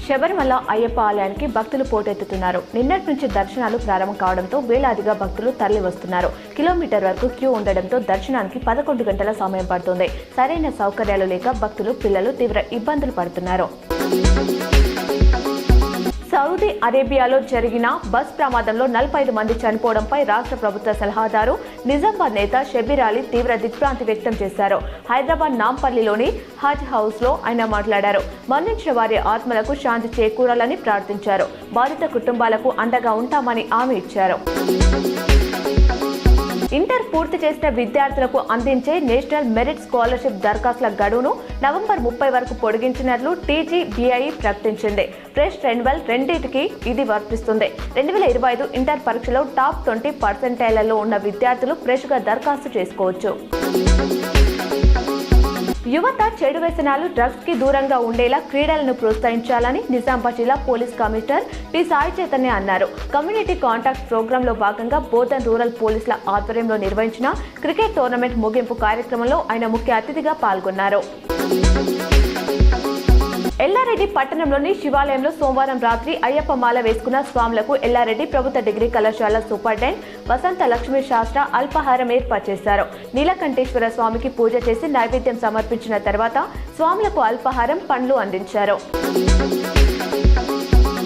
శబరిమల అయ్యప్ప ఆలయానికి భక్తులు పోటెత్తుతున్నారు. నిన్నటి నుంచి దర్శనాలు ప్రారంభం కావడంతో వేలాదిగా భక్తులు తరలి వస్తున్నారు. కిలోమీటర్ వరకు క్యూ ఉండడంతో దర్శనానికి 11 గంటల సమయం పడుతుంది. సరైన సౌకర్యాలు లేక భక్తులు, పిల్లలు తీవ్ర ఇబ్బందులు పడుతున్నారు. సౌదీ అరేబియాలో జరిగిన బస్ ప్రమాదంలో 45 మంది చనిపోవడంపై రాష్ట్ర ప్రభుత్వ సలహాదారు, నిజామాబాద్ నేత షబీర్ అలీ తీవ్ర దిగ్భ్రాంతి వ్యక్తం చేశారు. హైదరాబాద్ నాంపల్లిలోని హజ్ హౌస్ లో ఆయన మాట్లాడారు. మరణించిన వారి ఆత్మలకు శాంతి చేకూరాలని ప్రార్థించారు. బాధిత కుటుంబాలకు అండగా ఉంటామని హామీ ఇచ్చారు. ఇంటర్ పూర్తి చేసిన విద్యార్థులకు అందించే నేషనల్ మెరిట్ స్కాలర్షిప్ దరఖాస్తుల గడువును నవంబర్ 30 వరకు పొడిగించినట్లు టీజీబీఐ ప్రకటించింది. ఫ్రెష్ రెన్యువల్ రెండింటికి ఇది వర్తిస్తుంది. 2025 ఇంటర్ పరీక్షలో టాప్ 20% ఉన్న విద్యార్థులు ఫ్రెష్గా దరఖాస్తు చేసుకోవచ్చు. యువత చెడు వ్యసనాలు, డ్రగ్స్ కి దూరంగా ఉండేలా క్రీడలను ప్రోత్సహించాలని నిజామాబాద్ జిల్లా police commissioner P Sai Chaitanya అన్నారు. కమ్యూనిటీ కాంటాక్ట్ ప్రోగ్రామ్ లో భాగంగా బోధన్ రూరల్ పోలీసుల ఆధ్వర్యంలో నిర్వహించిన క్రికెట్ టోర్నమెంట్ ముగింపు కార్యక్రమంలో ఆయన ముఖ్య అతిథిగా పాల్గొన్నారు. ఎల్లారెడ్డి పట్టణంలోని శివాలయంలో సోమవారం రాత్రి అయ్యప్ప మాల వేసుకున్న స్వాములకు ఎల్లారెడ్డి ప్రభుత్వ డిగ్రీ కళాశాల సూపరింటెండెంట్ వసంత లక్ష్మీ శాస్త్ర అల్పాహారం ఏర్పాటు చేశారు. నీలకంఠేశ్వర స్వామికి పూజ చేసి నైవేద్యం సమర్పించిన తర్వాత స్వాములకు అల్పాహారం, పండ్లు అందించారు.